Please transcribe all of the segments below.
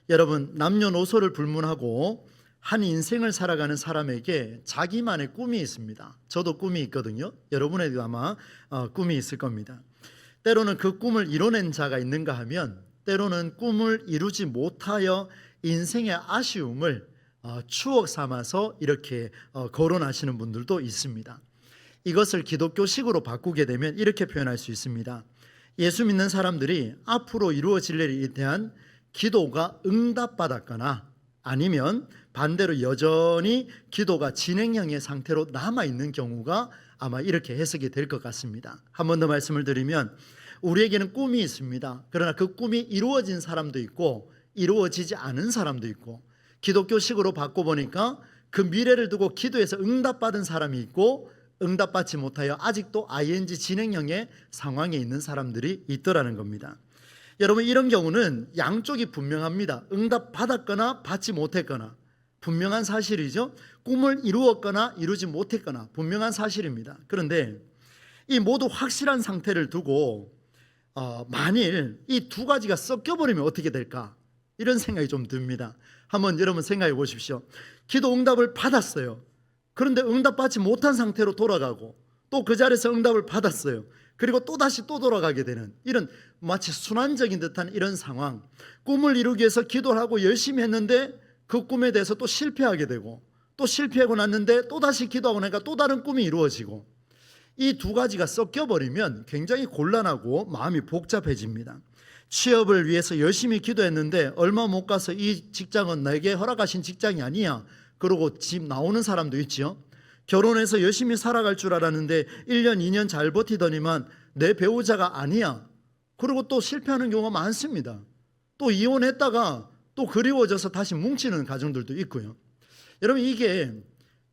여러분, 남녀노소를 불문하고 한 인생을 살아가는 사람에게 자기만의 꿈이 있습니다. 저도 꿈이 있거든요. 여러분에게도 아마 꿈이 있을 겁니다. 때로는 그 꿈을 이뤄낸 자가 있는가 하면 때로는 꿈을 이루지 못하여 인생의 아쉬움을 추억 삼아서 이렇게 거론하시는 분들도 있습니다. 이것을 기독교식으로 바꾸게 되면 이렇게 표현할 수 있습니다. 예수 믿는 사람들이 앞으로 이루어질 일에 대한 기도가 응답받았거나 아니면 반대로 여전히 기도가 진행형의 상태로 남아있는 경우가 아마 이렇게 해석이 될 것 같습니다. 한 번 더 말씀을 드리면 우리에게는 꿈이 있습니다. 그러나 그 꿈이 이루어진 사람도 있고 이루어지지 않은 사람도 있고, 기독교식으로 바꿔보니까 그 미래를 두고 기도해서 응답받은 사람이 있고 응답받지 못하여 아직도 ing 진행형의 상황에 있는 사람들이 있더라는 겁니다. 여러분, 이런 경우는 양쪽이 분명합니다. 응답받았거나 받지 못했거나 분명한 사실이죠. 꿈을 이루었거나 이루지 못했거나 분명한 사실입니다. 그런데 이 모두 확실한 상태를 두고 만일 이 두 가지가 섞여버리면 어떻게 될까? 이런 생각이 좀 듭니다. 한번 여러분 생각해 보십시오. 기도 응답을 받았어요. 그런데 응답받지 못한 상태로 돌아가고 또 그 자리에서 응답을 받았어요. 그리고 또다시 또 돌아가게 되는 이런 마치 순환적인 듯한 이런 상황. 꿈을 이루기 위해서 기도를 하고 열심히 했는데 그 꿈에 대해서 또 실패하게 되고 또 실패하고 났는데 또다시 기도하고 나니까 또 다른 꿈이 이루어지고, 이 두 가지가 섞여버리면 굉장히 곤란하고 마음이 복잡해집니다. 취업을 위해서 열심히 기도했는데 얼마 못 가서 이 직장은 나에게 허락하신 직장이 아니야 그러고 집 나오는 사람도 있지요. 결혼해서 열심히 살아갈 줄 알았는데 1년 2년 잘 버티더니만 내 배우자가 아니야 그리고 또 실패하는 경우가 많습니다. 또 이혼했다가 또 그리워져서 다시 뭉치는 가정들도 있고요. 여러분, 이게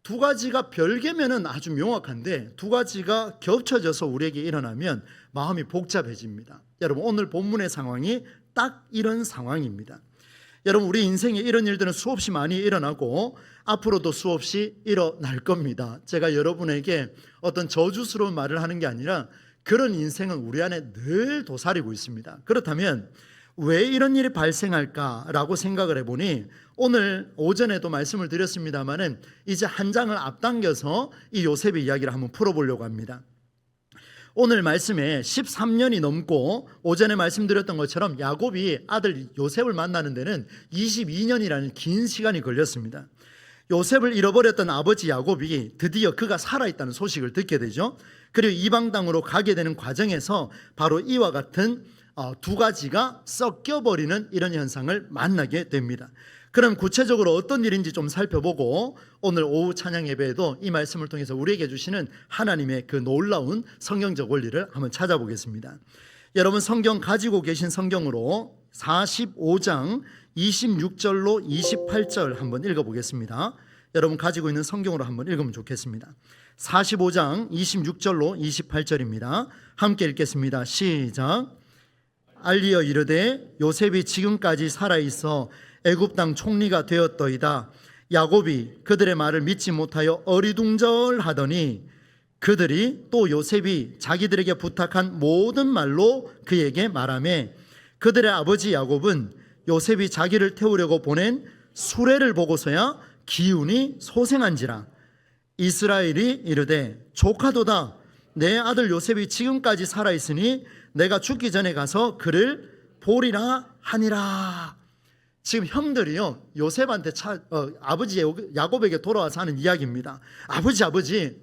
두 가지가 별개면은 아주 명확한데 두 가지가 겹쳐져서 우리에게 일어나면 마음이 복잡해집니다. 여러분, 오늘 본문의 상황이 딱 이런 상황입니다. 여러분, 우리 인생에 이런 일들은 수없이 많이 일어나고 앞으로도 수없이 일어날 겁니다. 제가 여러분에게 어떤 저주스러운 말을 하는 게 아니라 그런 인생은 우리 안에 늘 도사리고 있습니다. 그렇다면 왜 이런 일이 발생할까라고 생각을 해보니 오늘 오전에도 말씀을 드렸습니다마는 이제 한 장을 앞당겨서 이 요셉의 이야기를 한번 풀어보려고 합니다. 오늘 말씀에 13년이 넘고 오전에 말씀드렸던 것처럼 야곱이 아들 요셉을 만나는 데는 22년이라는 긴 시간이 걸렸습니다. 요셉을 잃어버렸던 아버지 야곱이 드디어 그가 살아있다는 소식을 듣게 되죠. 그리고 이방 땅으로 가게 되는 과정에서 바로 이와 같은 두 가지가 섞여버리는 이런 현상을 만나게 됩니다. 그럼 구체적으로 어떤 일인지 좀 살펴보고 오늘 오후 찬양 예배에도 이 말씀을 통해서 우리에게 주시는 하나님의 그 놀라운 성경적 원리를 한번 찾아보겠습니다. 여러분, 성경 가지고 계신 성경으로 45장 26절로 28절 한번 읽어보겠습니다. 여러분 가지고 있는 성경으로 한번 읽으면 좋겠습니다. 45장 26절로 28절입니다. 함께 읽겠습니다. 시작. 알리어 이르되 요셉이 지금까지 살아있어 애굽 땅 총리가 되었더이다. 야곱이 그들의 말을 믿지 못하여 어리둥절하더니 그들이 또 요셉이 자기들에게 부탁한 모든 말로 그에게 말하매 그들의 아버지 야곱은 요셉이 자기를 태우려고 보낸 수레를 보고서야 기운이 소생한지라. 이스라엘이 이르되 조카도다. 내 아들 요셉이 지금까지 살아있으니 내가 죽기 전에 가서 그를 보리라 하니라. 지금 형들이요 요셉한테 아버지 야곱에게 돌아와서 하는 이야기입니다. 아버지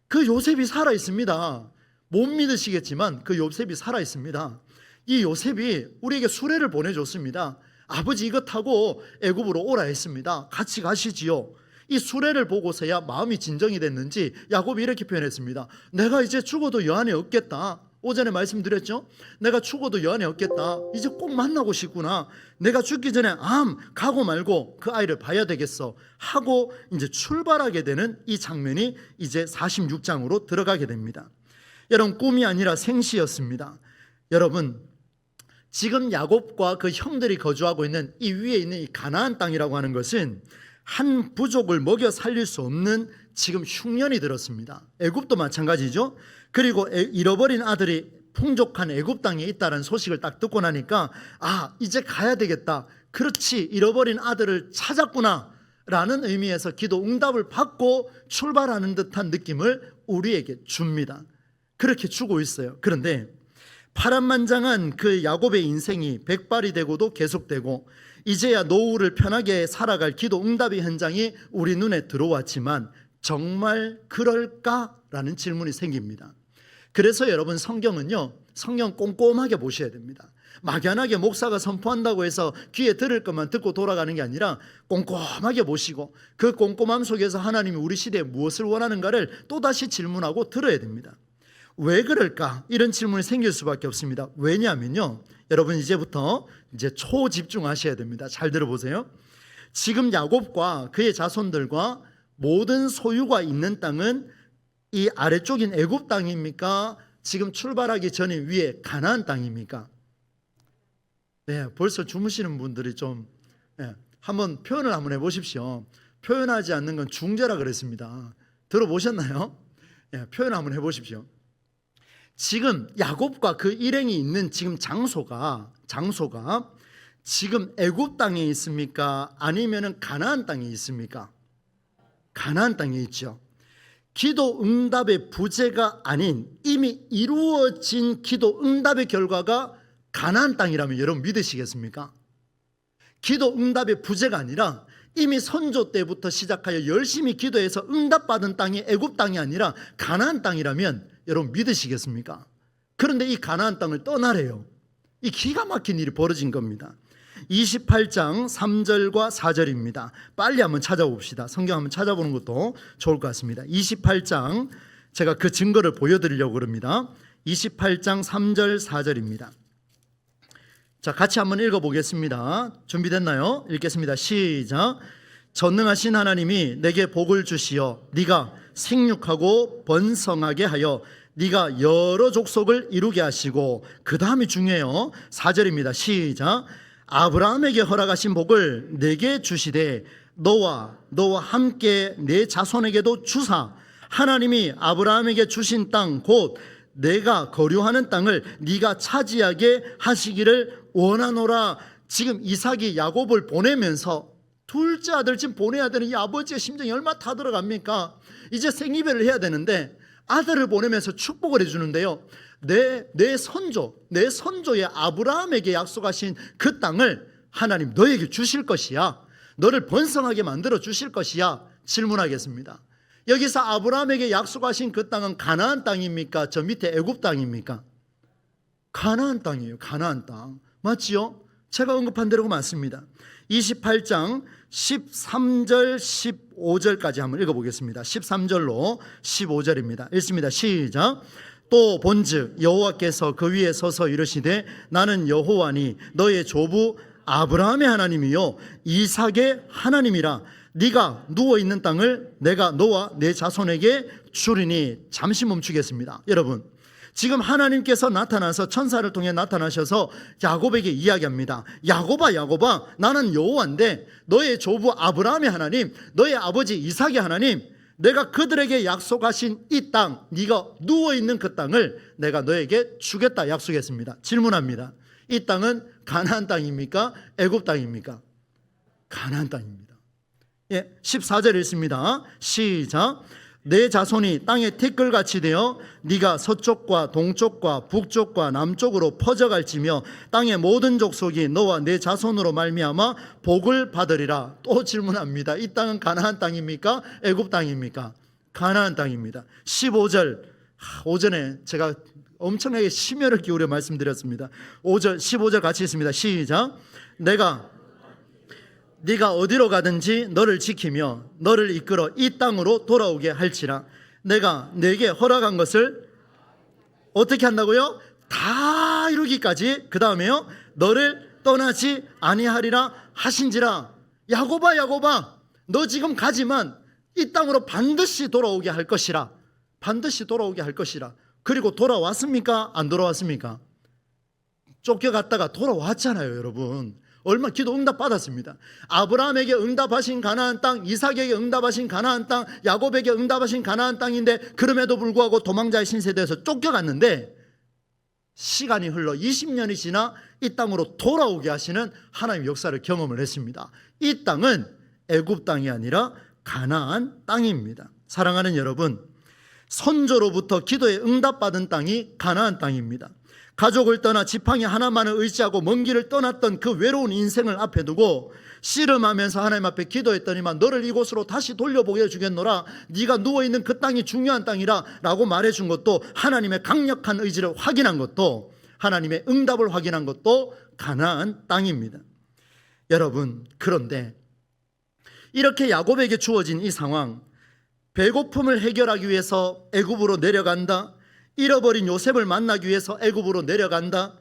그 요셉이 살아있습니다. 못 믿으시겠지만 그 요셉이 살아있습니다. 이 요셉이 우리에게 수레를 보내줬습니다. 아버지 이거 타고 애굽으로 오라 했습니다. 같이 가시지요. 이 수레를 보고서야 마음이 진정이 됐는지 야곱이 이렇게 표현했습니다. 내가 이제 죽어도 여 안에 없겠다. 오전에 말씀드렸죠. 내가 죽어도 여 안에 없겠다. 이제 꼭 만나고 싶구나. 내가 죽기 전에 가고 말고 그 아이를 봐야 되겠어 하고 이제 출발하게 되는 이 장면이 이제 46장으로 들어가게 됩니다. 여러분, 꿈이 아니라 생시였습니다. 여러분, 지금 야곱과 그 형들이 거주하고 있는 이 위에 있는 이 가나안 땅이라고 하는 것은 한 부족을 먹여 살릴 수 없는 지금 흉년이 들었습니다. 애굽도 마찬가지죠. 그리고 잃어버린 아들이 풍족한 애굽 땅에 있다는 소식을 딱 듣고 나니까 이제 가야 되겠다. 그렇지, 잃어버린 아들을 찾았구나 라는 의미에서 기도 응답을 받고 출발하는 듯한 느낌을 우리에게 줍니다. 그렇게 주고 있어요. 그런데 파란만장한 그 야곱의 인생이 백발이 되고도 계속되고 이제야 노후를 편하게 살아갈 기도 응답의 현장이 우리 눈에 들어왔지만 정말 그럴까라는 질문이 생깁니다. 그래서 여러분, 성경은요, 성경 꼼꼼하게 보셔야 됩니다. 막연하게 목사가 선포한다고 해서 귀에 들을 것만 듣고 돌아가는 게 아니라 꼼꼼하게 보시고 그 꼼꼼함 속에서 하나님이 우리 시대에 무엇을 원하는가를 또다시 질문하고 들어야 됩니다. 왜 그럴까? 이런 질문이 생길 수밖에 없습니다. 왜냐하면요, 여러분 이제부터 초집중하셔야 됩니다. 잘 들어보세요. 지금 야곱과 그의 자손들과 모든 소유가 있는 땅은 이 아래쪽인 애굽 땅입니까? 지금 출발하기 전에 위에 가나안 땅입니까? 네, 벌써 주무시는 분들이 좀 한번 표현을 한번 해보십시오. 표현하지 않는 건 중재라 그랬습니다. 들어보셨나요? 표현 한번 해보십시오. 지금 야곱과 그 일행이 있는 지금 장소가 지금 애굽 땅에 있습니까? 아니면은 가나안 땅에 있습니까? 가나안 땅에 있죠. 기도 응답의 부재가 아닌 이미 이루어진 기도 응답의 결과가 가나안 땅이라면 여러분 믿으시겠습니까? 기도 응답의 부재가 아니라 이미 선조 때부터 시작하여 열심히 기도해서 응답받은 땅이 애굽 땅이 아니라 가나안 땅이라면 여러분 믿으시겠습니까? 그런데 이 가나안 땅을 떠나래요. 이 기가 막힌 일이 벌어진 겁니다. 28장 3절과 4절입니다. 빨리 한번 찾아봅시다. 성경 한번 찾아보는 것도 좋을 것 같습니다. 28장, 제가 그 증거를 보여드리려고 합니다. 28장 3절 4절입니다. 자, 같이 한번 읽어보겠습니다. 준비됐나요? 읽겠습니다. 시작. 전능하신 하나님이 내게 복을 주시어 네가 생육하고 번성하게 하여 네가 여러 족속을 이루게 하시고, 그 다음이 중요해요. 4절입니다. 시작. 아브라함에게 허락하신 복을 내게 주시되 너와 함께 내 자손에게도 주사 하나님이 아브라함에게 주신 땅 곧 내가 거류하는 땅을 네가 차지하게 하시기를 원하노라. 지금 이삭이 야곱을 보내면서 둘째 아들 지금 보내야 되는 이 아버지의 심정이 얼마나 다 들어갑니까? 이제 생이별을 해야 되는데 아들을 보내면서 축복을 해주는데요, 내 선조의 아브라함에게 약속하신 그 땅을 하나님 너에게 주실 것이야, 너를 번성하게 만들어 주실 것이야. 질문하겠습니다. 여기서 아브라함에게 약속하신 그 땅은 가나안 땅입니까? 저 밑에 애굽 땅입니까? 가나안 땅이에요. 가나안 땅 맞지요? 제가 언급한 대로 맞습니다. 28장 13절 15절까지 한번 읽어보겠습니다. 13절로 15절입니다. 읽습니다. 시작. 또 본즉 여호와께서 그 위에 서서 이르시되 나는 여호와니 너의 조부 아브라함의 하나님이요 이삭의 하나님이라. 네가 누워있는 땅을 내가 너와 내 자손에게 주리니. 잠시 멈추겠습니다. 여러분, 지금 하나님께서 나타나서 천사를 통해 나타나셔서 야곱에게 이야기합니다. 야곱아, 나는 여호와인데 너의 조부 아브라함의 하나님, 너의 아버지 이삭의 하나님, 내가 그들에게 약속하신 이 땅, 네가 누워있는 그 땅을 내가 너에게 주겠다 약속했습니다. 질문합니다. 이 땅은 가나안 땅입니까? 애굽 땅입니까? 가나안 땅입니다. 14절 읽습니다. 시작. 내 자손이 땅의 티끌같이 되어 네가 서쪽과 동쪽과 북쪽과 남쪽으로 퍼져갈지며 땅의 모든 족속이 너와 내 자손으로 말미암아 복을 받으리라. 또 질문합니다. 이 땅은 가나안 땅입니까? 애굽 땅입니까? 가나안 땅입니다. 15절, 오전에 제가 엄청나게 심혈을 기울여 말씀드렸습니다. 15절 같이 있습니다. 시작. 네가 어디로 가든지 너를 지키며 너를 이끌어 이 땅으로 돌아오게 할지라. 내가 내게 허락한 것을 어떻게 한다고요? 다 이루기까지. 그 다음에요, 너를 떠나지 아니하리라 하신지라. 야곱아, 너 지금 가지만 이 땅으로 반드시 돌아오게 할 것이라. 반드시 돌아오게 할 것이라. 그리고 돌아왔습니까? 안 돌아왔습니까? 쫓겨갔다가 돌아왔잖아요, 여러분. 얼마 기도 응답 받았습니다. 아브라함에게 응답하신 가나안 땅, 이삭에게 응답하신 가나안 땅, 야곱에게 응답하신 가나안 땅인데 그럼에도 불구하고 도망자의 신세대에서 쫓겨갔는데 시간이 흘러 20년이 지나 이 땅으로 돌아오게 하시는 하나님의 역사를 경험을 했습니다. 이 땅은 애굽 땅이 아니라 가나안 땅입니다. 사랑하는 여러분, 선조로부터 기도에 응답받은 땅이 가나안 땅입니다. 가족을 떠나 지팡이 하나만을 의지하고 먼 길을 떠났던 그 외로운 인생을 앞에 두고 씨름하면서 하나님 앞에 기도했더니만 너를 이곳으로 다시 돌려보게 해주겠노라, 네가 누워있는 그 땅이 중요한 땅이라 라고 말해준 것도, 하나님의 강력한 의지를 확인한 것도, 하나님의 응답을 확인한 것도 가나안 땅입니다. 여러분, 그런데 이렇게 야곱에게 주어진 이 상황, 배고픔을 해결하기 위해서 애굽으로 내려간다, 잃어버린 요셉을 만나기 위해서 애굽으로 내려간다,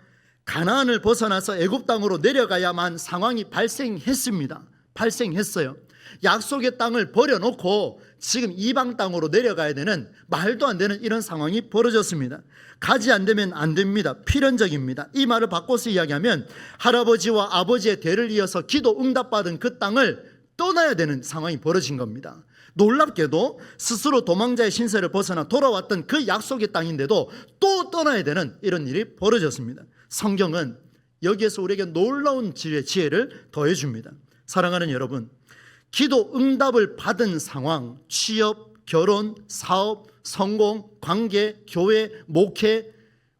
가나안을 벗어나서 애굽 땅으로 내려가야만 상황이 발생했습니다. 발생했어요. 약속의 땅을 버려놓고 지금 이방 땅으로 내려가야 되는, 말도 안 되는 이런 상황이 벌어졌습니다. 가지 않으면 안 됩니다. 필연적입니다. 이 말을 바꿔서 이야기하면 할아버지와 아버지의 대를 이어서 기도 응답받은 그 땅을 떠나야 되는 상황이 벌어진 겁니다. 놀랍게도 스스로 도망자의 신세를 벗어나 돌아왔던 그 약속의 땅인데도 또 떠나야 되는 이런 일이 벌어졌습니다. 성경은 여기에서 우리에게 놀라운 지혜를 더해줍니다. 사랑하는 여러분, 기도 응답을 받은 상황, 취업, 결혼, 사업, 성공, 관계, 교회, 목회,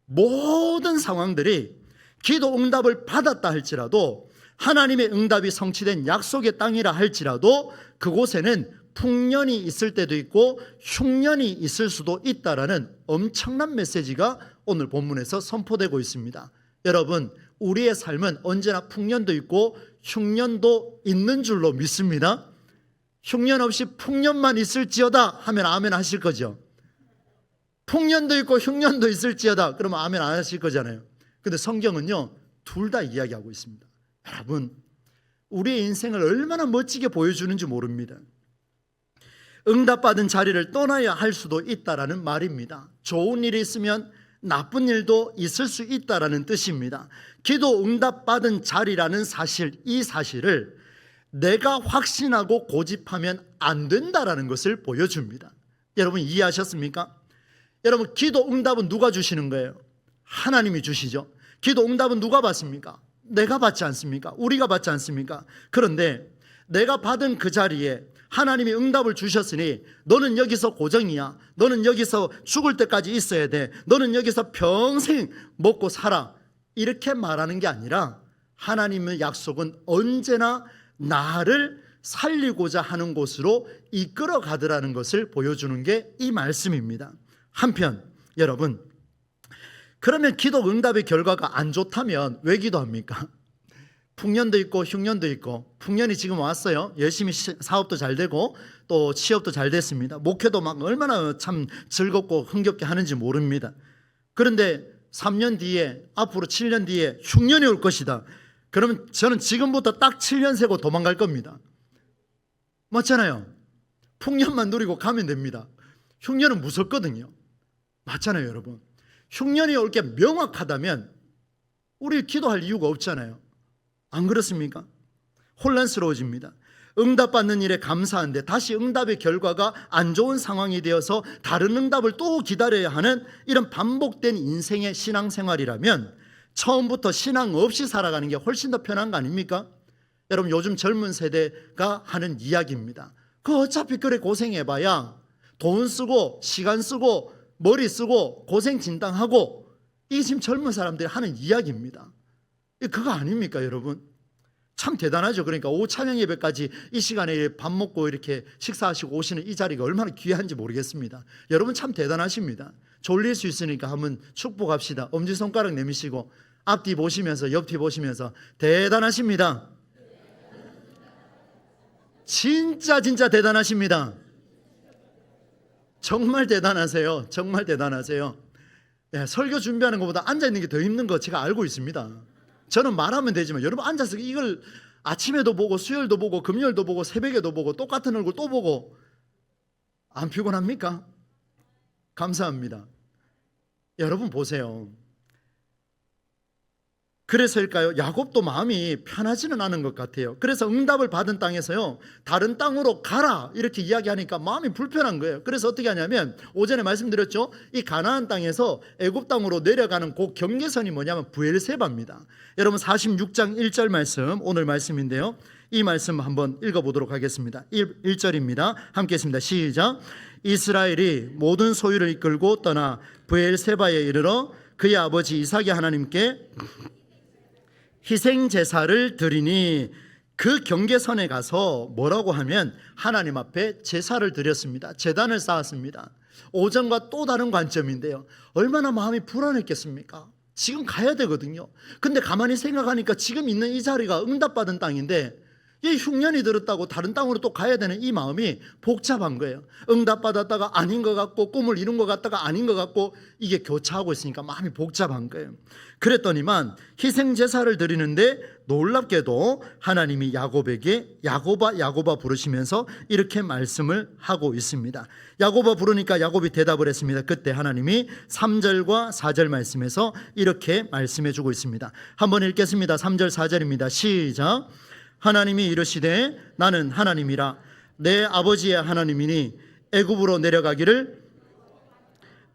모든 상황들이 기도 응답을 받았다 할지라도, 하나님의 응답이 성취된 약속의 땅이라 할지라도 그곳에는 풍년이 있을 때도 있고 흉년이 있을 수도 있다라는 엄청난 메시지가 오늘 본문에서 선포되고 있습니다. 여러분, 우리의 삶은 언제나 풍년도 있고 흉년도 있는 줄로 믿습니다. 흉년 없이 풍년만 있을지어다 하면 아멘 하실 거죠. 풍년도 있고 흉년도 있을지어다 그러면 아멘 안 하실 거잖아요. 근데 성경은요, 둘 다 이야기하고 있습니다. 여러분, 우리의 인생을 얼마나 멋지게 보여주는지 모릅니다. 응답받은 자리를 떠나야 할 수도 있다라는 말입니다. 좋은 일이 있으면 나쁜 일도 있을 수 있다라는 뜻입니다. 기도 응답받은 자리라는 사실, 이 사실을 내가 확신하고 고집하면 안 된다라는 것을 보여줍니다. 여러분, 이해하셨습니까? 여러분, 기도 응답은 누가 주시는 거예요? 하나님이 주시죠. 기도 응답은 누가 받습니까? 내가 받지 않습니까? 우리가 받지 않습니까? 그런데 내가 받은 그 자리에 하나님이 응답을 주셨으니 너는 여기서 고정이야, 너는 여기서 죽을 때까지 있어야 돼, 너는 여기서 평생 먹고 살아, 이렇게 말하는 게 아니라 하나님의 약속은 언제나 나를 살리고자 하는 곳으로 이끌어 가더라는 것을 보여주는 게 이 말씀입니다. 한편 여러분, 그러면 기도 응답의 결과가 안 좋다면 왜 기도합니까? 풍년도 있고 흉년도 있고, 풍년이 지금 왔어요. 열심히 사업도 잘 되고 또 취업도 잘 됐습니다. 목회도 막 얼마나 참 즐겁고 흥겹게 하는지 모릅니다. 그런데 3년 뒤에, 앞으로 7년 뒤에 흉년이 올 것이다. 그러면 저는 지금부터 딱 7년 세고 도망갈 겁니다. 맞잖아요. 풍년만 누리고 가면 됩니다. 흉년은 무섭거든요. 맞잖아요, 여러분. 흉년이 올 게 명확하다면 우리 기도할 이유가 없잖아요. 안 그렇습니까? 혼란스러워집니다. 응답받는 일에 감사한데 다시 응답의 결과가 안 좋은 상황이 되어서 다른 응답을 또 기다려야 하는 이런 반복된 인생의 신앙생활이라면 처음부터 신앙 없이 살아가는 게 훨씬 더 편한 거 아닙니까? 여러분, 요즘 젊은 세대가 하는 이야기입니다. 그 어차피 그래 고생해봐야 돈 쓰고 시간 쓰고 머리 쓰고 고생 진당하고, 이게 지금 젊은 사람들이 하는 이야기입니다. 그거 아닙니까, 여러분? 참 대단하죠. 그러니까 오후 찬양 예배까지 이 시간에 밥 먹고 이렇게 식사하시고 오시는 이 자리가 얼마나 귀한지 모르겠습니다. 여러분 참 대단하십니다. 졸릴 수 있으니까 한번 축복합시다. 엄지손가락 내미시고 앞뒤 보시면서 옆뒤 보시면서 대단하십니다. 진짜 대단하십니다. 정말 대단하세요. 정말 대단하세요. 네, 설교 준비하는 것보다 앉아있는 게 더 힘든 거 제가 알고 있습니다. 저는 말하면 되지만 여러분 앉아서 이걸 아침에도 보고 수요일도 보고 금요일도 보고 새벽에도 보고 똑같은 얼굴 또 보고 안 피곤합니까? 감사합니다. 여러분 보세요. 그래서일까요? 야곱도 마음이 편하지는 않은 것 같아요. 그래서 응답을 받은 땅에서요, 다른 땅으로 가라 이렇게 이야기하니까 마음이 불편한 거예요. 그래서 어떻게 하냐면, 오전에 말씀드렸죠, 이 가나안 땅에서 애굽 땅으로 내려가는 그 경계선이 뭐냐면 브엘세바입니다. 여러분 46장 1절 말씀, 오늘 말씀인데요, 이 말씀 한번 읽어보도록 하겠습니다. 1절입니다. 함께 했습니다. 시작. 이스라엘이 모든 소유를 이끌고 떠나 브엘세바에 이르러 그의 아버지 이삭의 하나님께 희생 제사를 드리니, 그 경계선에 가서 뭐라고 하면 하나님 앞에 제사를 드렸습니다. 제단을 쌓았습니다. 오전과 또 다른 관점인데요, 얼마나 마음이 불안했겠습니까? 지금 가야 되거든요. 근데 가만히 생각하니까 지금 있는 이 자리가 응답받은 땅인데 이 흉년이 들었다고 다른 땅으로 또 가야 되는 이 마음이 복잡한 거예요. 응답받았다가 아닌 것 같고, 꿈을 이룬 것 같다가 아닌 것 같고, 이게 교차하고 있으니까 마음이 복잡한 거예요. 그랬더니만 희생 제사를 드리는데 놀랍게도 하나님이 야곱에게 야곱아 야곱아 부르시면서 이렇게 말씀을 하고 있습니다. 야곱아 부르니까 야곱이 대답을 했습니다. 그때 하나님이 3절과 4절 말씀에서 이렇게 말씀해 주고 있습니다. 한번 읽겠습니다. 3절 4절입니다. 시작. 하나님이 이르시되 나는 하나님이라 내 아버지의 하나님이니 애굽으로 내려가기를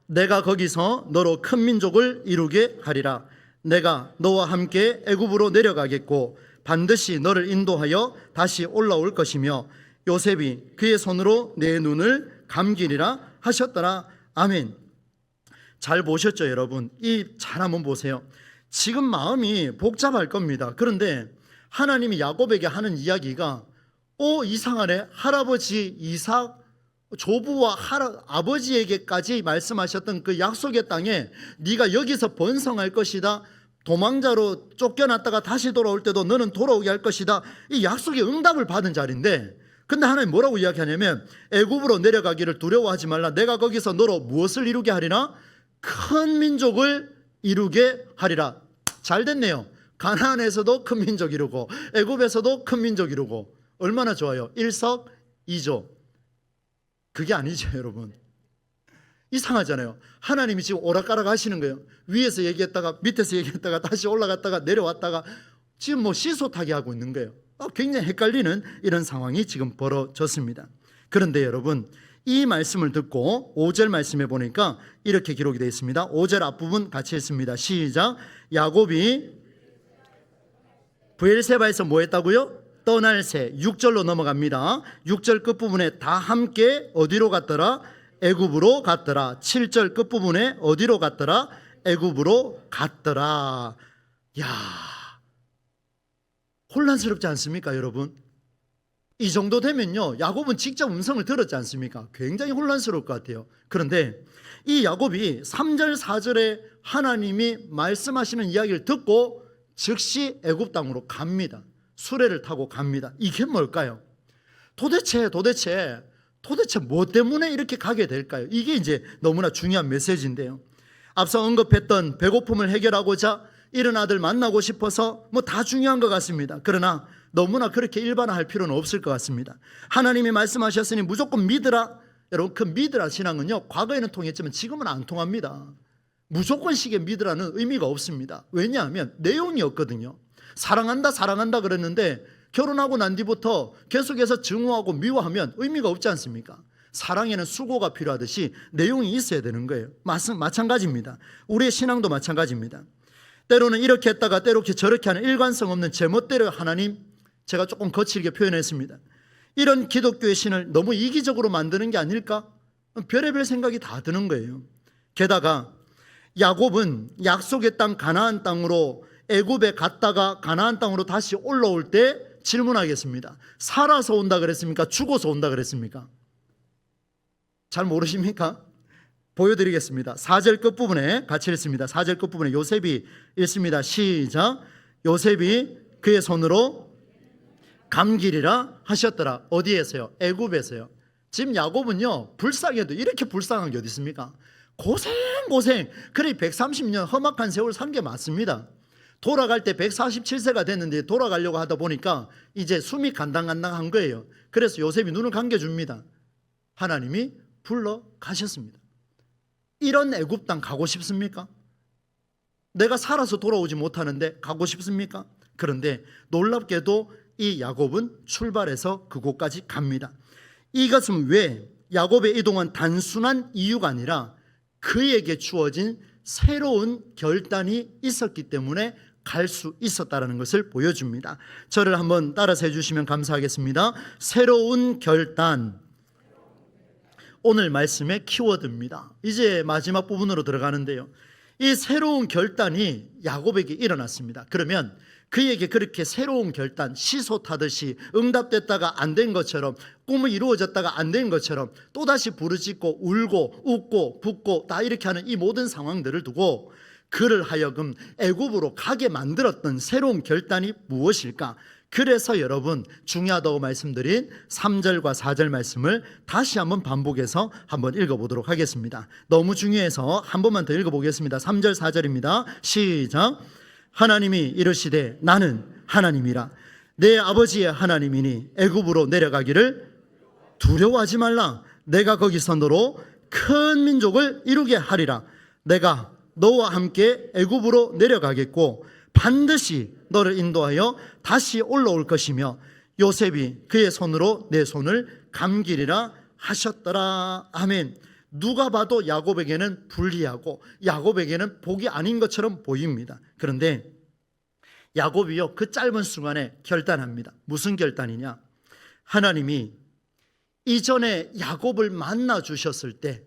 내가 거기서 너로 큰 민족을 이루게 하리라. 내가 너와 함께 애굽으로 내려가겠고 반드시 너를 인도하여 다시 올라올 것이며 요셉이 그의 손으로 내 눈을 감기리라 하셨더라. 아멘. 잘 보셨죠 여러분? 잘 한번 보세요. 지금 마음이 복잡할 겁니다. 그런데 하나님이 야곱에게 하는 이야기가 이상하네. 할아버지 이삭 조부와 아버지에게까지 말씀하셨던 그 약속의 땅에 네가 여기서 번성할 것이다, 도망자로 쫓겨났다가 다시 돌아올 때도 너는 돌아오게 할 것이다, 이 약속의 응답을 받은 자리인데, 근데 하나님 뭐라고 이야기하냐면 애굽으로 내려가기를 두려워하지 말라. 내가 거기서 너로 무엇을 이루게 하리라? 큰 민족을 이루게 하리라. 잘 됐네요. 가나안에서도 큰 민족 이루고 애굽에서도 큰 민족 이루고, 얼마나 좋아요. 일석이조. 그게 아니죠 여러분. 이상하잖아요. 하나님이 지금 오락가락 하시는 거예요. 위에서 얘기했다가 밑에서 얘기했다가 다시 올라갔다가 내려왔다가 지금 시소타기 하고 있는 거예요. 굉장히 헷갈리는 이런 상황이 지금 벌어졌습니다. 그런데 여러분, 이 말씀을 듣고 5절 말씀해 보니까 이렇게 기록이 되어 있습니다. 5절 앞부분 같이 했습니다. 시작. 야곱이 브엘세바에서 뭐 했다고요? 떠날 새. 6절로 넘어갑니다. 6절 끝부분에 다 함께 어디로 갔더라? 애굽으로 갔더라. 7절 끝부분에 어디로 갔더라? 애굽으로 갔더라. 야, 혼란스럽지 않습니까 여러분? 이 정도 되면요, 야곱은 직접 음성을 들었지 않습니까? 굉장히 혼란스러울 것 같아요. 그런데 이 야곱이 3절 4절에 하나님이 말씀하시는 이야기를 듣고 즉시 애굽 땅으로 갑니다. 수레를 타고 갑니다. 이게 뭘까요? 도대체 뭐 때문에 이렇게 가게 될까요? 이게 이제 너무나 중요한 메시지인데요. 앞서 언급했던 배고픔을 해결하고자 이런 아들 만나고 싶어서 다 중요한 것 같습니다. 그러나 너무나 그렇게 일반화할 필요는 없을 것 같습니다. 하나님이 말씀하셨으니 무조건 믿으라. 여러분, 그 믿으라 신앙은요, 과거에는 통했지만 지금은 안 통합니다. 무조건식의 믿으라는 의미가 없습니다. 왜냐하면 내용이 없거든요. 사랑한다 그랬는데 결혼하고 난 뒤부터 계속해서 증오하고 미워하면 의미가 없지 않습니까? 사랑에는 수고가 필요하듯이 내용이 있어야 되는 거예요. 마찬가지입니다. 우리의 신앙도 마찬가지입니다. 때로는 이렇게 했다가 때로 저렇게 하는 일관성 없는 제멋대로 하나님, 제가 조금 거칠게 표현했습니다. 이런 기독교의 신을 너무 이기적으로 만드는 게 아닐까? 별의별 생각이 다 드는 거예요. 게다가 야곱은 약속의 땅 가나안 땅으로 애굽에 갔다가 가나안 땅으로 다시 올라올 때 질문하겠습니다. 살아서 온다 그랬습니까? 죽어서 온다 그랬습니까? 잘 모르십니까? 보여드리겠습니다. 4절 끝부분에 같이 읽습니다. 4절 끝부분에 요셉이 읽습니다. 시작. 요셉이 그의 손으로 감기리라 하셨더라. 어디에서요? 애굽에서요. 지금 야곱은요, 불쌍해도 이렇게 불쌍한 게 어디 있습니까? 고생 그래 130년 험악한 세월 산 게 맞습니다. 돌아갈 때 147세가 됐는데 돌아가려고 하다 보니까 이제 숨이 간당간당한 거예요. 그래서 요셉이 눈을 감겨줍니다. 하나님이 불러 가셨습니다. 이런 애굽 땅 가고 싶습니까? 내가 살아서 돌아오지 못하는데 가고 싶습니까? 그런데 놀랍게도 이 야곱은 출발해서 그곳까지 갑니다. 이것은 왜 야곱의 이동은 단순한 이유가 아니라 그에게 주어진 새로운 결단이 있었기 때문에 갈 수 있었다는 것을 보여줍니다. 저를 한번 따라서 해주시면 감사하겠습니다. 새로운 결단, 오늘 말씀의 키워드입니다. 이제 마지막 부분으로 들어가는데요, 이 새로운 결단이 야곱에게 일어났습니다. 그러면 그에게 그렇게 새로운 결단, 시소 타듯이 응답됐다가 안 된 것처럼, 꿈이 이루어졌다가 안 된 것처럼 또다시 부르짖고 울고 웃고 붓고 다 이렇게 하는 이 모든 상황들을 두고 그를 하여금 애굽으로 가게 만들었던 새로운 결단이 무엇일까? 그래서 여러분, 중요하다고 말씀드린 3절과 4절 말씀을 다시 한번 반복해서 한번 읽어보도록 하겠습니다. 너무 중요해서 한 번만 더 읽어보겠습니다. 3절 4절입니다. 시작. 하나님이 이르시되 나는 하나님이라 내 아버지의 하나님이니 애굽으로 내려가기를 두려워하지 말라. 내가 거기서 너로 큰 민족을 이루게 하리라. 내가 너와 함께 애굽으로 내려가겠고 반드시 너를 인도하여 다시 올라올 것이며 요셉이 그의 손으로 내 손을 감기리라 하셨더라. 아멘. 누가 봐도 야곱에게는 불리하고 야곱에게는 복이 아닌 것처럼 보입니다. 그런데 야곱이요, 그 짧은 순간에 결단합니다. 무슨 결단이냐? 하나님이 이전에 야곱을 만나 주셨을 때,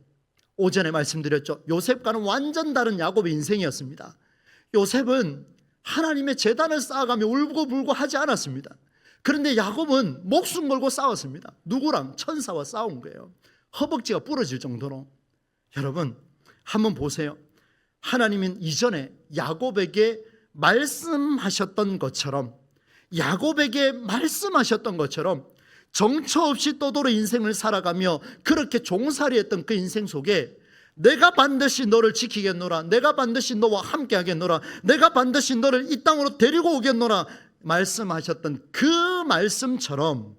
오전에 말씀드렸죠, 요셉과는 완전 다른 야곱의 인생이었습니다. 요셉은 하나님의 제단을 쌓아가며 울고불고 하지 않았습니다. 그런데 야곱은 목숨 걸고 싸웠습니다. 누구랑? 천사와 싸운 거예요. 허벅지가 부러질 정도로. 여러분, 한번 보세요. 하나님은 이전에 야곱에게 말씀하셨던 것처럼, 정처 없이 떠돌아 인생을 살아가며 그렇게 종살이했던 그 인생 속에 내가 반드시 너를 지키겠노라, 내가 반드시 너와 함께 하겠노라, 내가 반드시 너를 이 땅으로 데리고 오겠노라 말씀하셨던 그 말씀처럼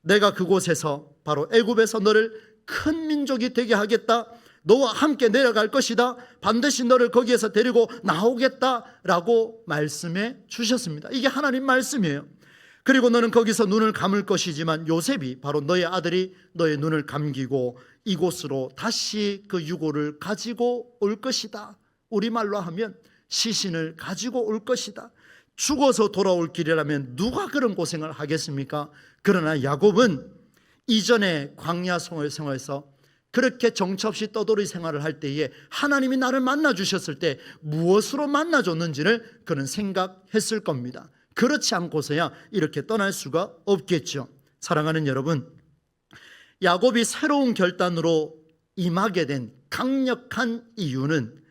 내가 그곳에서, 바로 애굽에서 너를 큰 민족이 되게 하겠다, 너와 함께 내려갈 것이다, 반드시 너를 거기에서 데리고 나오겠다라고 말씀해 주셨습니다. 이게 하나님 말씀이에요. 그리고 너는 거기서 눈을 감을 것이지만 요셉이, 바로 너의 아들이 너의 눈을 감기고 이곳으로 다시 그 유고를 가지고 올 것이다. 우리말로 하면 시신을 가지고 올 것이다. 죽어서 돌아올 길이라면 누가 그런 고생을 하겠습니까? 그러나 야곱은 이전에 광야 생활에서 그렇게 정처 없이 떠돌이 생활을 할 때에 하나님이 나를 만나 주셨을 때 무엇으로 만나 줬는지를 그는 생각했을 겁니다. 그렇지 않고서야 이렇게 떠날 수가 없겠죠. 사랑하는 여러분, 야곱이 새로운 결단으로 임하게 된 강력한 이유는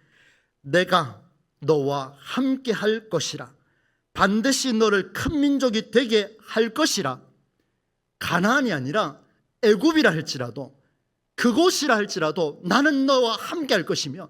내가 너와 함께 할 것이라, 반드시 너를 큰 민족이 되게 할 것이라, 가나안이 아니라 애굽이라 할지라도, 그곳이라 할지라도 나는 너와 함께 할 것이며,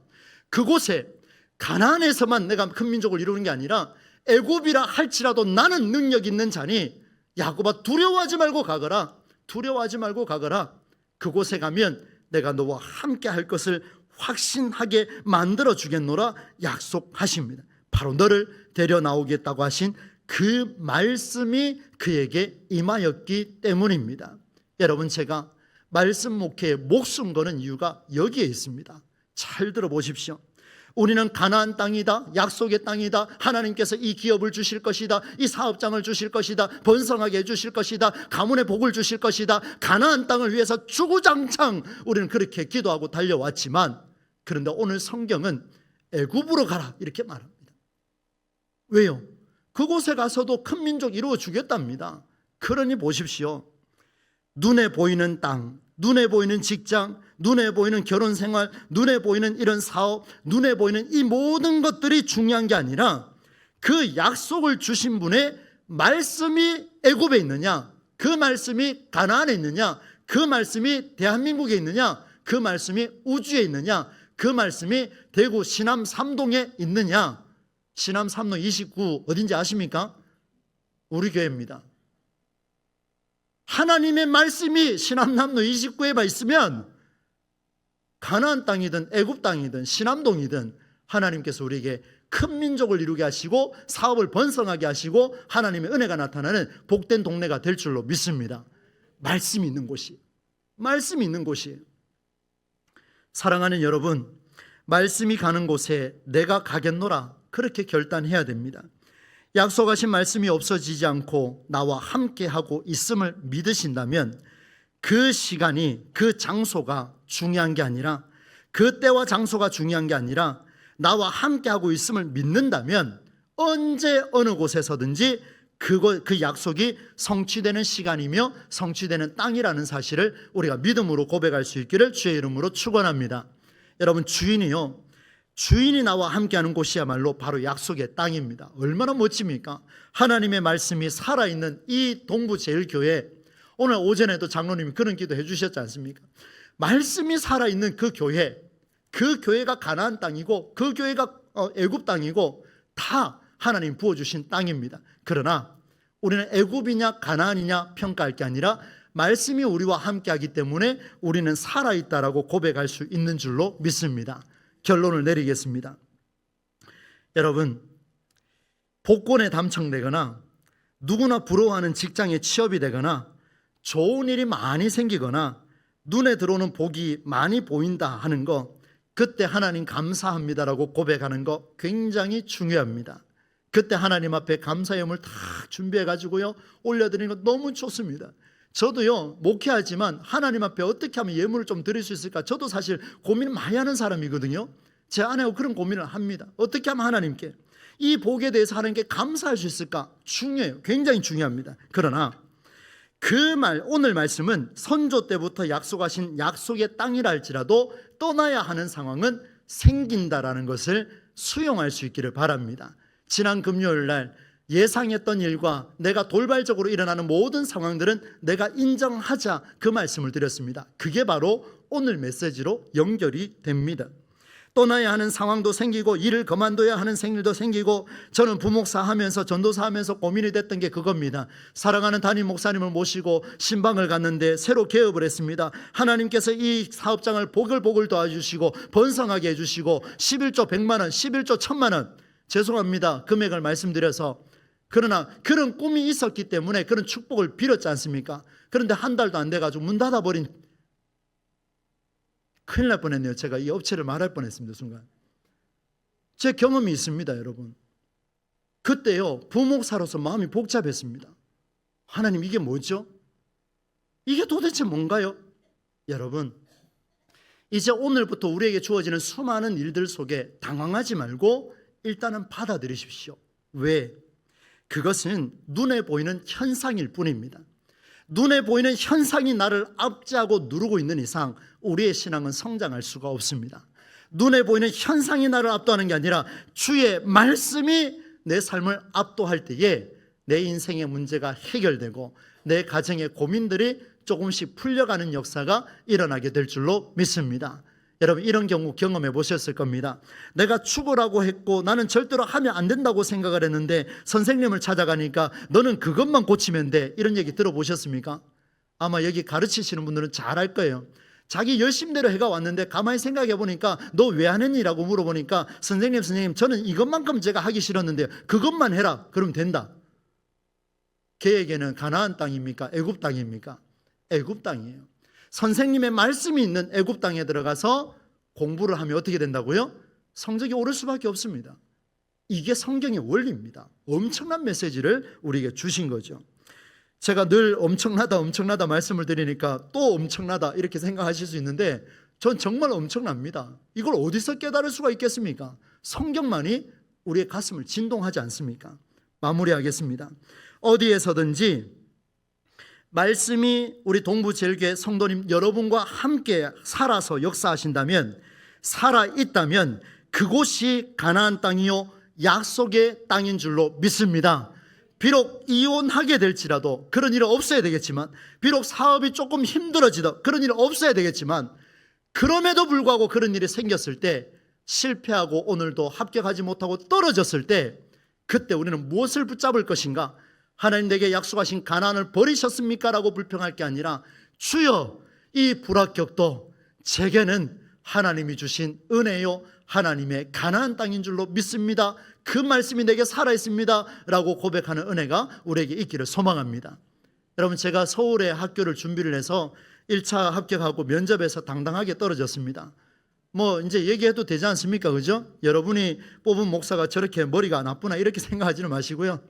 그곳에 가나안에서만 내가 큰 민족을 이루는 게 아니라 애굽이라 할지라도 나는 능력 있는 자니 야곱아 두려워하지 말고 가거라, 두려워하지 말고 가거라. 그곳에 가면 내가 너와 함께 할 것을 확신하게 만들어 주겠노라 약속하십니다. 바로 너를 데려 나오겠다고 하신 그 말씀이 그에게 임하였기 때문입니다. 여러분, 제가 말씀 목회에 목숨 거는 이유가 여기에 있습니다. 잘 들어보십시오. 우리는 가나안 땅이다, 약속의 땅이다, 하나님께서 이 기업을 주실 것이다, 이 사업장을 주실 것이다, 번성하게 해주실 것이다, 가문의 복을 주실 것이다, 가나안 땅을 위해서 주구장창 우리는 그렇게 기도하고 달려왔지만, 그런데 오늘 성경은 애굽으로 가라 이렇게 말합니다. 왜요? 그곳에 가서도 큰 민족 이루어 주겠답니다. 그러니 보십시오. 눈에 보이는 땅, 눈에 보이는 직장, 눈에 보이는 결혼 생활, 눈에 보이는 이런 사업, 눈에 보이는 이 모든 것들이 중요한 게 아니라 그 약속을 주신 분의 말씀이 애굽에 있느냐, 그 말씀이 가나안에 있느냐, 그 말씀이 대한민국에 있느냐, 그 말씀이 우주에 있느냐, 그 말씀이 대구 신암 3동에 있느냐. 신암 3동 29 어딘지 아십니까? 우리 교회입니다. 하나님의 말씀이 신암남로 29에만 있으면 가나안 땅이든 애굽 땅이든 신암동이든 하나님께서 우리에게 큰 민족을 이루게 하시고 사업을 번성하게 하시고 하나님의 은혜가 나타나는 복된 동네가 될 줄로 믿습니다. 말씀이 있는 곳이, 말씀이 있는 곳이. 사랑하는 여러분, 말씀이 가는 곳에 내가 가겠노라, 그렇게 결단해야 됩니다. 약속하신 말씀이 없어지지 않고 나와 함께하고 있음을 믿으신다면 그 시간이, 그 장소가 중요한 게 아니라, 그 때와 장소가 중요한 게 아니라 나와 함께하고 있음을 믿는다면 언제 어느 곳에서든지 그 약속이 성취되는 시간이며 성취되는 땅이라는 사실을 우리가 믿음으로 고백할 수 있기를 주의 이름으로 축원합니다. 여러분, 주인이 나와 함께하는 곳이야말로 바로 약속의 땅입니다. 얼마나 멋집니까? 하나님의 말씀이 살아있는 이 동부제일교회, 오늘 오전에도 장로님이 그런 기도 해주셨지 않습니까? 말씀이 살아있는 그 교회가 가나안 땅이고 그 교회가 애굽 땅이고 다 하나님 부어주신 땅입니다. 그러나 우리는 애굽이냐 가나안이냐 평가할 게 아니라 말씀이 우리와 함께하기 때문에 우리는 살아있다라고 고백할 수 있는 줄로 믿습니다. 결론을 내리겠습니다. 여러분, 복권에 당첨되거나 누구나 부러워하는 직장에 취업이 되거나 좋은 일이 많이 생기거나 눈에 들어오는 복이 많이 보인다 하는 거, 그때 하나님 감사합니다라고 고백하는 거 굉장히 중요합니다. 그때 하나님 앞에 감사의 예물을 다 준비해 가지고요 올려드리는 거 너무 좋습니다. 저도요 목회하지만 하나님 앞에 어떻게 하면 예물을 좀 드릴 수 있을까, 저도 사실 고민을 많이 하는 사람이거든요. 제 아내하고 그런 고민을 합니다. 어떻게 하면 하나님께 이 복에 대해서 하나님께 감사할 수 있을까? 중요해요. 굉장히 중요합니다. 그러나 오늘 말씀은 선조 때부터 약속하신 약속의 땅이라 할지라도 떠나야 하는 상황은 생긴다라는 것을 수용할 수 있기를 바랍니다. 지난 금요일 날 예상했던 일과 내가 돌발적으로 일어나는 모든 상황들은 내가 인정하자, 그 말씀을 드렸습니다. 그게 바로 오늘 메시지로 연결이 됩니다. 떠나야 하는 상황도 생기고 일을 그만둬야 하는 생일도 생기고, 저는 부목사 하면서 전도사 하면서 고민이 됐던 게 그겁니다. 사랑하는 담임 목사님을 모시고 신방을 갔는데 새로 개업을 했습니다. 하나님께서 이 사업장을 보글보글 도와주시고 번성하게 해주시고 11조 100만 원, 11조 1000만 원, 죄송합니다 금액을 말씀드려서, 그러나 그런 꿈이 있었기 때문에 그런 축복을 빌었지 않습니까? 그런데 한 달도 안 돼가지고 문 닫아버린, 큰일 날 뻔했네요. 제가 이 업체를 말할 뻔했습니다. 순간 제 경험이 있습니다. 여러분, 그때요 부목사로서 마음이 복잡했습니다. 하나님, 이게 뭐죠? 이게 도대체 뭔가요? 여러분, 이제 오늘부터 우리에게 주어지는 수많은 일들 속에 당황하지 말고 일단은 받아들이십시오. 왜? 그것은 눈에 보이는 현상일 뿐입니다. 눈에 보이는 현상이 나를 압제하고 누르고 있는 이상 우리의 신앙은 성장할 수가 없습니다. 눈에 보이는 현상이 나를 압도하는 게 아니라 주의 말씀이 내 삶을 압도할 때에 내 인생의 문제가 해결되고 내 가정의 고민들이 조금씩 풀려가는 역사가 일어나게 될 줄로 믿습니다. 여러분, 이런 경우 경험해 보셨을 겁니다. 내가 죽으라고 했고 나는 절대로 하면 안 된다고 생각을 했는데 선생님을 찾아가니까 너는 그것만 고치면 돼, 이런 얘기 들어보셨습니까? 아마 여기 가르치시는 분들은 잘 알 거예요. 자기 열심대로 해가 왔는데 가만히 생각해 보니까 너 왜 안 했니라고 물어보니까 선생님 저는 이것만큼 제가 하기 싫었는데 그것만 해라, 그러면 된다. 걔에게는 가나안 땅입니까? 애굽 땅입니까? 애굽 땅이에요. 선생님의 말씀이 있는 애굽 땅에 들어가서 공부를 하면 어떻게 된다고요? 성적이 오를 수밖에 없습니다. 이게 성경의 원리입니다. 엄청난 메시지를 우리에게 주신 거죠. 제가 늘 엄청나다 말씀을 드리니까 또 엄청나다 이렇게 생각하실 수 있는데 전 정말 엄청납니다. 이걸 어디서 깨달을 수가 있겠습니까? 성경만이 우리의 가슴을 진동하지 않습니까? 마무리하겠습니다. 어디에서든지 말씀이 우리 동부제일교회 성도님 여러분과 함께 살아서 역사하신다면, 살아있다면 그곳이 가나안 땅이요 약속의 땅인 줄로 믿습니다. 비록 이혼하게 될지라도 그런 일은 없어야 되겠지만, 비록 사업이 조금 힘들어지다 그런 일은 없어야 되겠지만, 그럼에도 불구하고 그런 일이 생겼을 때, 실패하고 오늘도 합격하지 못하고 떨어졌을 때, 그때 우리는 무엇을 붙잡을 것인가? 하나님 내게 약속하신 가나안을 버리셨습니까? 라고 불평할 게 아니라, 주여 이 불합격도 제게는 하나님이 주신 은혜요 하나님의 가나안 땅인 줄로 믿습니다. 그 말씀이 내게 살아있습니다 라고 고백하는 은혜가 우리에게 있기를 소망합니다. 여러분, 제가 서울에 학교를 준비를 해서 1차 합격하고 면접에서 당당하게 떨어졌습니다. 뭐 이제 얘기해도 되지 않습니까? 그죠? 여러분이 뽑은 목사가 저렇게 머리가 나쁘나 이렇게 생각하지는 마시고요.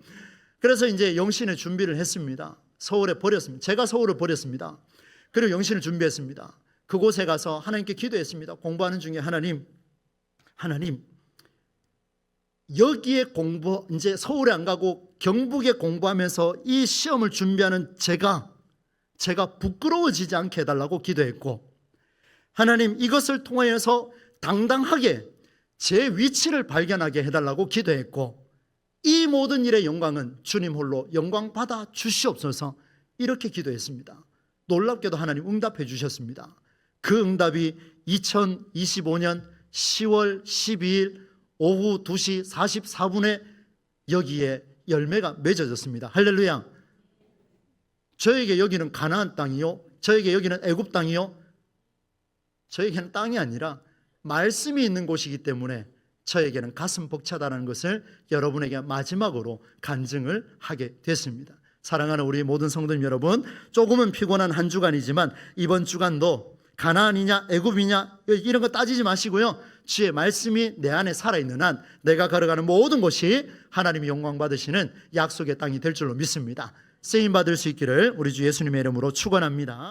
그래서 이제 영신의 준비를 했습니다. 서울에 버렸습니다. 제가 서울을 버렸습니다. 그리고 영신을 준비했습니다. 그곳에 가서 하나님께 기도했습니다. 공부하는 중에 하나님 여기에 이제 서울에 안 가고 경북에 공부하면서 이 시험을 준비하는 제가 부끄러워지지 않게 해달라고 기도했고, 하나님 이것을 통하여서 당당하게 제 위치를 발견하게 해달라고 기도했고, 이 모든 일의 영광은 주님 홀로 영광 받아 주시옵소서 이렇게 기도했습니다. 놀랍게도 하나님 응답해 주셨습니다. 그 응답이 2025년 10월 12일 오후 2시 44분에 여기에 열매가 맺어졌습니다. 할렐루야. 저에게 여기는 가나안 땅이요, 저에게 여기는 애굽 땅이요, 저에게는 땅이 아니라 말씀이 있는 곳이기 때문에 저에게는 가슴 벅차다는 것을 여러분에게 마지막으로 간증을 하게 됐습니다. 사랑하는 우리 모든 성도님 여러분, 조금은 피곤한 한 주간이지만 이번 주간도 가나안이냐 애굽이냐 이런 거 따지지 마시고요, 주의 말씀이 내 안에 살아있는 한 내가 걸어가는 모든 곳이 하나님이 영광 받으시는 약속의 땅이 될 줄로 믿습니다. 쓰임 받을 수 있기를 우리 주 예수님의 이름으로 축원합니다.